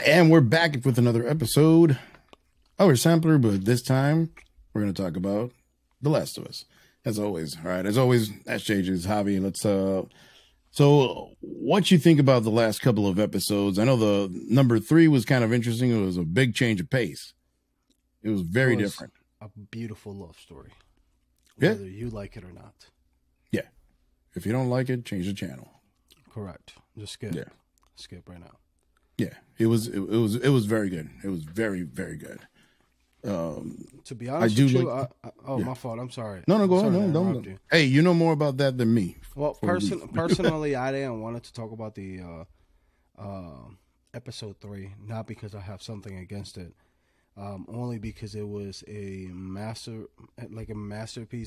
And we're back with another episode of our sampler, but this time we're going to talk about The Last of Us. As always, all right. As always, that's JJ's hobby. Let's So, what you think about the last couple of episodes? I know the number 3 was kind of interesting. It was a big change of pace. It was very different. A beautiful love story, yeah. Whether you like it or not. Yeah. If you don't like it, change the channel. Correct. Just skip. Yeah. Skip right now. Yeah, it was very good. It was very, very good. To be honest with you, my fault. I'm sorry. No, go ahead. No, don't. Hey, you know more about that than me. Well, personally, I didn't want to talk about the episode 3, not because I have something against it, only because it was a masterpiece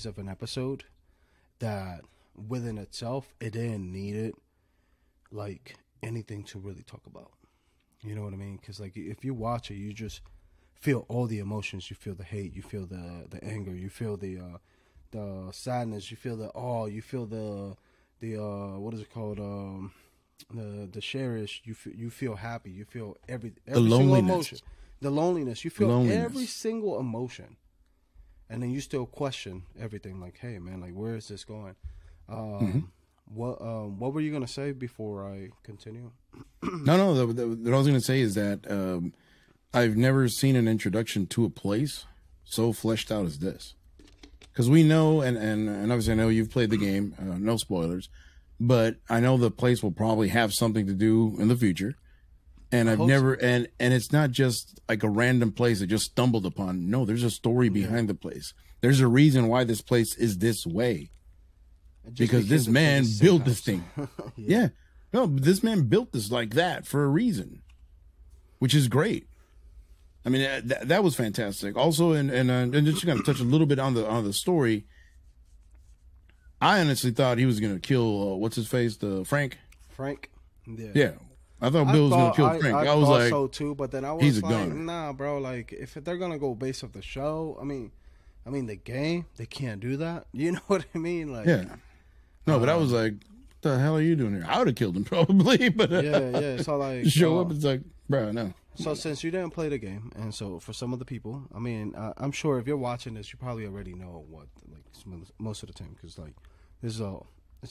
of an episode that, within itself, it didn't need it like anything to really talk about. You know what I mean? Because like if you watch it, you just feel all the emotions. You feel the hate. You feel the anger. You feel the sadness. You feel the awe. You feel the what is it called? The cherish. You feel happy. You feel every single emotion. The loneliness. You feel every single emotion, and then you still question everything. Like, hey man, like where is this going? What were you gonna say before I continue? No. What I was gonna say is that I've never seen an introduction to a place so fleshed out as this. Because we know, and obviously I know you've played the game. No spoilers, but I know the place will probably have something to do in the future. And I've never, and it's not just like a random place that just stumbled upon. No, there's a story behind the place. There's a reason why this place is this way. Because this man built this thing. Yeah. No, this man built this like that for a reason, which is great. I mean, that was fantastic. Also, and just going to touch a little bit on the story. I honestly thought he was going to kill what's his face, the Frank. Yeah. I thought Bill was going to kill Frank. I was like, so too, but then I was he's like, a gunner. Nah, bro. Like, if they're going to go based off the show, I mean, the game, they can't do that. You know what I mean? Like, yeah. No, but I was like, what the hell are you doing here? I would have killed him probably, but yeah. So like, show up, it's like, bro, no. So since you didn't play the game, and so for some of the people, I mean, I'm sure if you're watching this, you probably already know what, like, most of the time, because like, it's an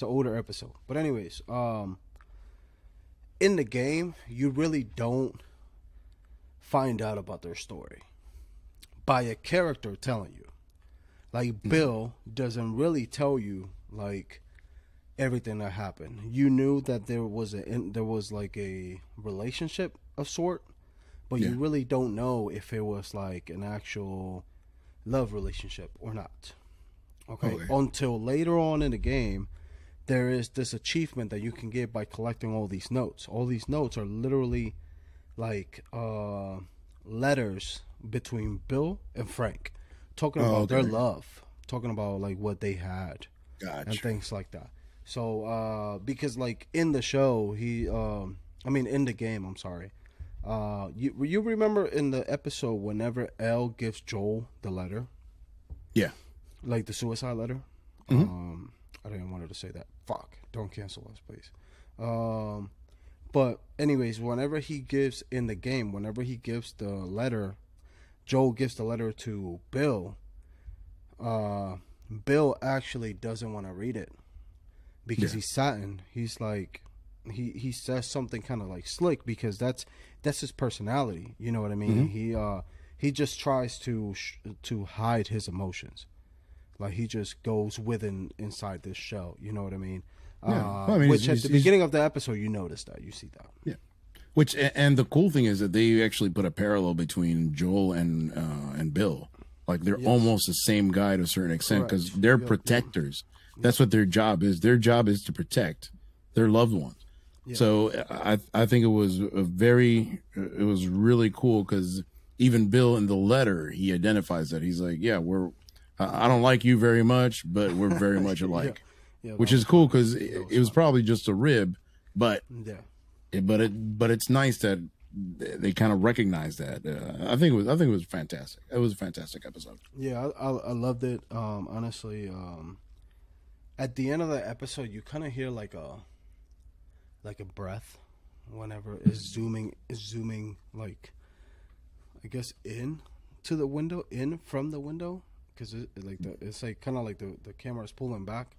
older episode. But anyways, in the game, you really don't find out about their story by a character telling you. Like, Bill doesn't really tell you like everything that happened. You knew that there was like a relationship of sort, but you really don't know if it was like an actual love relationship or not. Okay. Until later on in the game, there is this achievement that you can get by collecting all these notes. All these notes are literally like letters between Bill and Frank, talking about their love, talking about like what they had. Gotcha. And things like that. So, because like in the show, in the game, I'm sorry. You remember in the episode whenever Elle gives Joel the letter? Yeah. Like the suicide letter? Mm-hmm. I didn't want her to say that. Fuck. Don't cancel us, please. But anyways, whenever he gives the letter, Joel gives the letter to Bill, Bill actually doesn't want to read it because he's saddened. He's like, he says something kind of like slick because that's his personality. You know what I mean? Mm-hmm. He just tries to hide his emotions. Like he just goes inside this shell. You know what I mean? Which at the beginning of the episode, you notice that. You see that. Yeah. Which, and the cool thing is that they actually put a parallel between Joel and Bill. Like they're almost the same guy to a certain extent because they're protectors. That's what their job is. Their job is to protect their loved ones. Yeah. So I think it was really cool because even Bill in the letter, he identifies that. He's like, yeah, I don't like you very much, but we're very much alike, which is cool because it was probably just a rib, but it's nice that they kind of recognize that. I think it was fantastic. It was a fantastic episode. Yeah, I loved it. Honestly, at the end of the episode, you kind of hear like a breath, whenever it's zooming like, I guess in to the window, in from the window, because it's like kind of like the camera is pulling back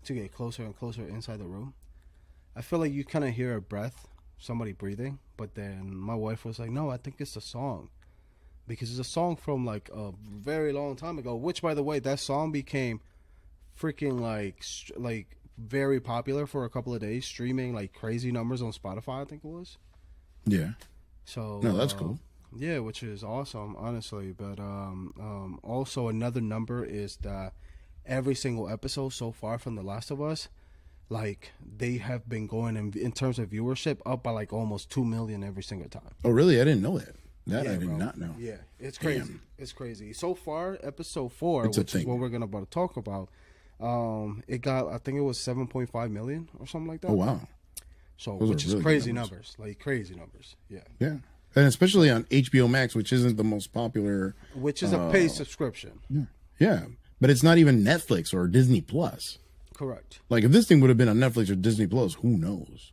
to get closer and closer inside the room. I feel like you kind of hear a breath, somebody breathing, but then my wife was like, no, I think it's a song, because it's a song from like a very long time ago, which, by the way, that song became freaking like very popular for a couple of days, streaming like crazy numbers on Spotify, I think it was. Yeah. So no, that's cool. Yeah, which is awesome, honestly. But also another number is that every single episode so far from The Last of Us, like, they have been going in terms of viewership up by like almost 2 million every single time. Oh, really? I didn't know that. Yeah, I did bro. not know. Yeah, it's crazy. Damn. It's crazy. So about episode 4, which is what we're about to talk about, it got, I think it was 7.5 million or something like that. Oh, wow. So, which is really crazy numbers. Like, crazy numbers. Yeah. Yeah. And especially on HBO Max, which isn't the most popular. Which is a paid subscription. Yeah. Yeah. But it's not even Netflix or Disney Plus. Correct. Like, if this thing would have been on Netflix or Disney Plus, who knows?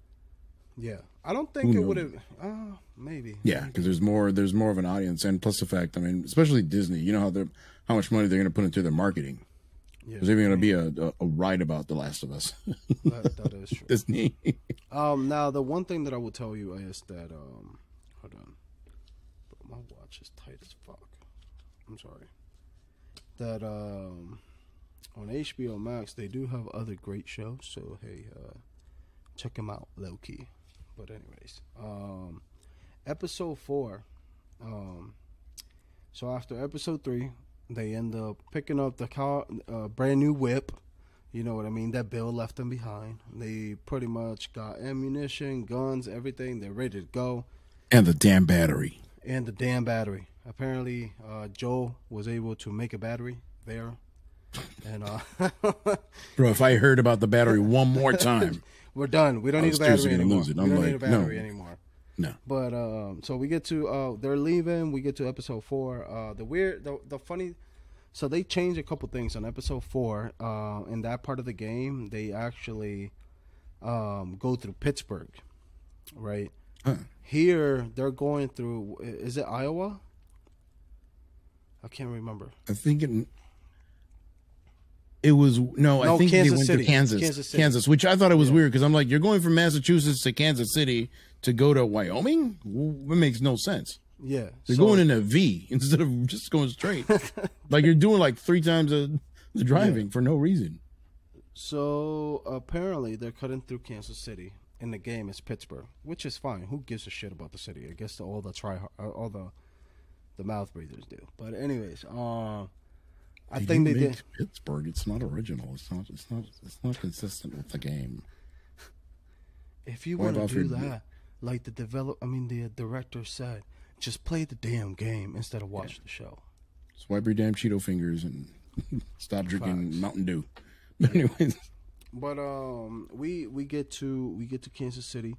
Yeah. I don't think it would have. Maybe. Yeah, because there's more of an audience. And plus the fact, I mean, especially Disney, you know how much money they're going to put into their marketing. Yeah. There's even going to be a ride about The Last of Us. that is true. Disney. Now, the one thing that I will tell you is that, hold on. My watch is tight as fuck. I'm sorry. That on HBO Max, they do have other great shows. So, hey, check them out, low key. But anyways, episode 4. So after episode 3, they end up picking up the car, brand new whip. You know what I mean? That Bill left them behind. They pretty much got ammunition, guns, everything. They're ready to go. And the damn battery. Apparently, Joel was able to make a battery there. And bro, if I heard about the battery one more time, we're done. We don't need a battery anymore. We don't need a battery anymore. No. But so we get to they're leaving. We get to episode 4. The funny. So they changed a couple things on episode 4. In that part of the game, they actually go through Pittsburgh, right? Huh. Here they're going through. Is it Iowa? I can't remember. I think it was no. I think Kansas they went City. to Kansas, which I thought it was weird because I'm like, you're going from Massachusetts to Kansas City to go to Wyoming. It makes no sense. Yeah, they're going in a V instead of just going straight. Like you're doing like 3 times the driving for no reason. So apparently they're cutting through Kansas City. In the game, it's Pittsburgh, which is fine. Who gives a shit about the city? I guess all the mouth breathers do. But anyways, I think they did Pittsburgh. It's not original. It's not consistent with the game. If you want to do that, like the director said, just play the damn game instead of watch the show. Swipe your damn Cheeto fingers and stop drinking Mountain Dew. But anyways. But we get to Kansas City.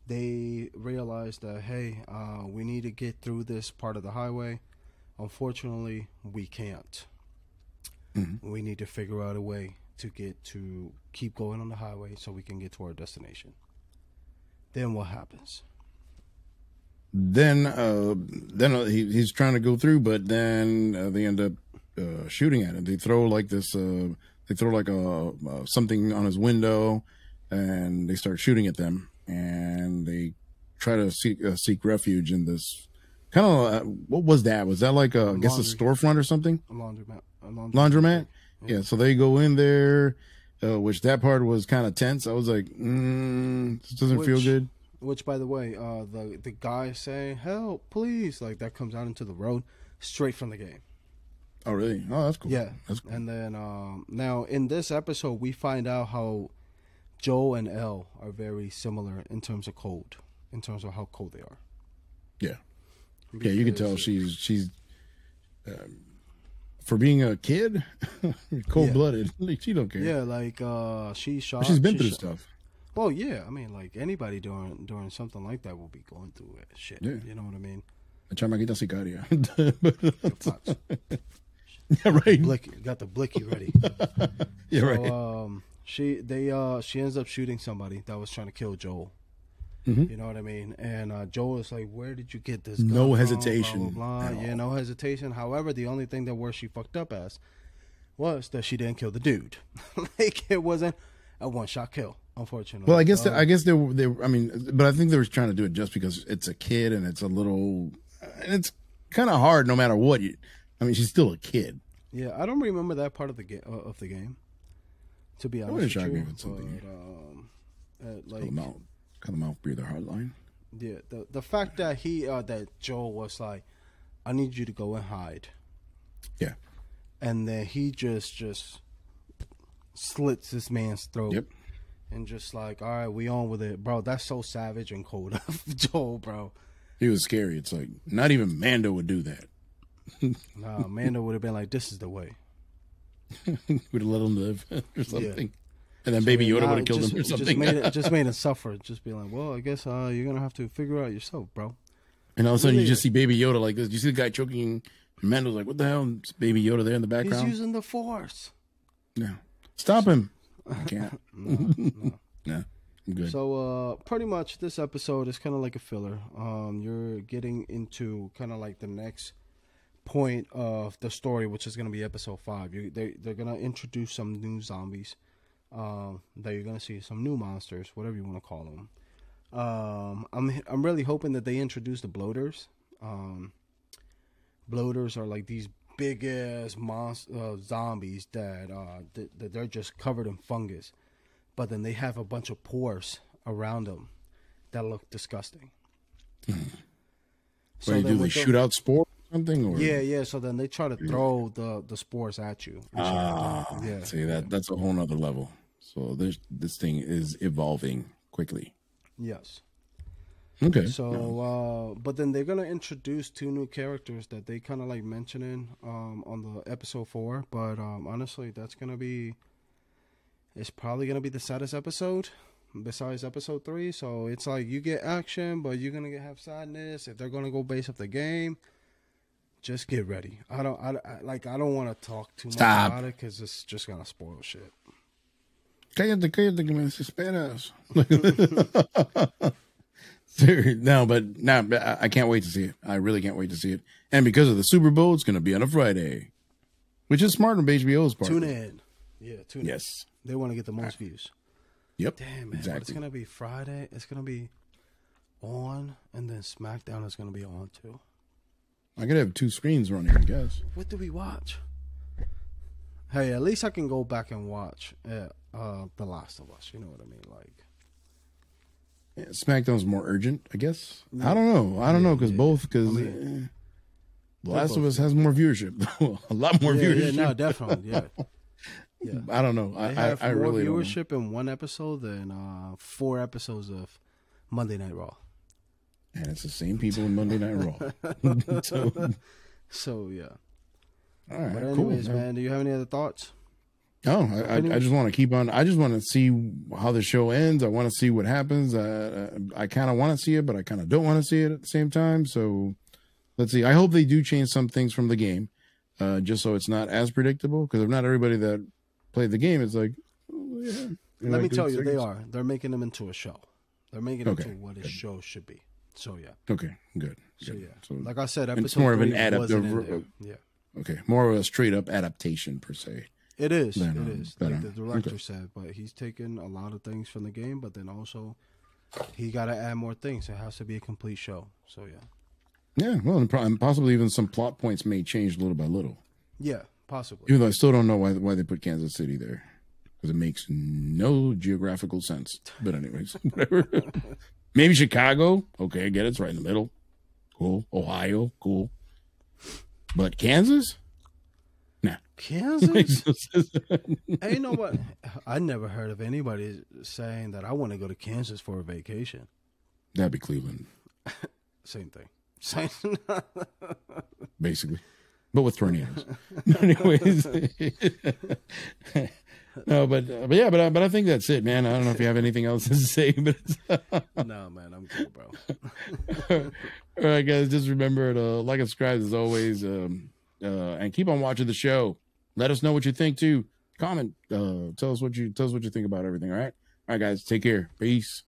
They realize that, hey, we need to get through this part of the highway. Unfortunately, we can't. Mm-hmm. We need to figure out a way to keep going on the highway so we can get to our destination. Then what happens? Then he's trying to go through, but then they end up shooting at him. They throw like this. They throw like something on his window, and they start shooting at them. And they try to seek refuge in this kind of what was that? Was that like I guess a storefront or something? A laundromat. Laundromat. Yeah. So they go in there, which that part was kind of tense. I was like, this doesn't feel good. Which, by the way, the guy saying "help, please," like that comes out into the road straight from the game. Oh, really? Oh, that's cool. Yeah. That's cool. And then now in this episode, we find out how Joel and Elle are very similar in terms of cold, in terms of how cold they are. Yeah. Because, yeah, you can tell she's for being a kid, cold-blooded. Like, she don't care. Yeah, like she's been through stuff. Well, yeah. I mean, like anybody during something like that will be going through shit. Yeah. You know what I mean? Chamaquita sicaria. Yeah, right. Got the blicky ready. Yeah, so, right. She ends up shooting somebody that was trying to kill Joel, You know what I mean? And Joel is like, "Where did you get this gun No from?" hesitation. Blah, blah, blah. Yeah, no hesitation. However, the only thing that where she fucked up as was that she didn't kill the dude. Like it wasn't a one-shot kill, unfortunately. Well, I guess they I mean, but I think they were trying to do it just because it's a kid and it's a little, and it's kind of hard no matter what. I mean, she's still a kid. Yeah, I don't remember that part of the game. To be honest with you, but, like cut them out, breather hardline. Yeah, the fact that that Joel was like, "I need you to go and hide." Yeah, and then he just slits this man's throat. Yep. And just like, all right, we on with it, bro. That's so savage and cold of Joel, bro. He was scary. It's like not even Mando would do that. Nah, Mando would have been like, "This is the way." Would have let him live or something. Yeah. And then Baby Yoda would have killed him or something. Just made him suffer. Just be like, well, I guess you're going to have to figure out yourself, bro. And all of a sudden you just see Baby Yoda like this. You see the guy choking. And Mando's like, what the hell? It's Baby Yoda there in the background. He's using the Force. Yeah. Stop him. I can't. No. I'm good. So pretty much this episode is kind of like a filler. You're getting into kind of like the next point of the story, which is going to be episode 5. They're going to introduce some new zombies. That you're going to see some new monsters, whatever you want to call them. I'm really hoping that they introduce the bloaters. Bloaters are like these big ass zombies that they're just covered in fungus, but then they have a bunch of pores around them that look disgusting. So do they shoot out spores or something? Or? Yeah. So then they try to throw the spores at you. Yeah. See, that's a whole nother level. So this thing is evolving quickly. Yes. Okay. So, but then they're gonna introduce 2 new characters that they kind of like mentioning on the episode 4. But honestly, it's probably gonna be the saddest episode besides episode 3. So it's like you get action, but you're gonna have sadness. If they're gonna go base up the game, just get ready. I don't want to talk too much about it because it's just gonna spoil shit. Cállate, que me desesperas. No, I can't wait to see it. I really can't wait to see it. And because of the Super Bowl, it's going to be on a Friday, which is smart on HBO's part. Tune in. Yeah, tune in. Yes. They want to get the most views. Yep. Damn, man. Exactly. It's going to be Friday. It's going to be on, and then SmackDown is going to be on, too. I could have 2 screens running, I guess. What do we watch? Hey, at least I can go back and watch The Last of Us. You know what I mean? Like, yeah, SmackDown's more urgent, I guess. Yeah. I don't know because The Last of Us has more viewership, a lot more viewership. Yeah, no, definitely, yeah. I don't know. I have more really viewership in one episode than 4 episodes of Monday Night Raw. And it's the same people in Monday Night Raw. So yeah. All right, but anyways, cool, man, do you have any other thoughts? No, I just want to keep on. I just want to see how the show ends. I want to see what happens. I kind of want to see it, but I kind of don't want to see it at the same time. So let's see. I hope they do change some things from the game, just so it's not as predictable. Because if not everybody that played the game is like, oh, yeah. Let me tell you, they are. They're making them into a show. They're making it into what a show should be. So yeah. Okay. Good. So yeah. So, like I said, it's more of an adaptation. Yeah. Okay, more of a straight up adaptation per se. It is. It is. Like the director said, but he's taken a lot of things from the game, but then also he got to add more things. It has to be a complete show. So yeah. Yeah, well, and possibly even some plot points may change little by little. Yeah, possibly. Even though I still don't know why they put Kansas City there, because it makes no geographical sense. But anyways, whatever. Maybe Chicago. Okay, I get it. It's right in the middle. Cool. Ohio. Cool. But Kansas? Nah. Kansas? Hey, you know what? I never heard of anybody saying that I want to go to Kansas for a vacation. That'd be Cleveland. Same thing. Basically. But with tornadoes. Anyways. No, but I think that's it, man. I don't know if you have anything else to say, but no, man, I'm good, bro. All right, guys, just remember to like and subscribe as always, and keep on watching the show. Let us know what you think too. Comment, tell us what you think about everything. All right, guys, take care. Peace.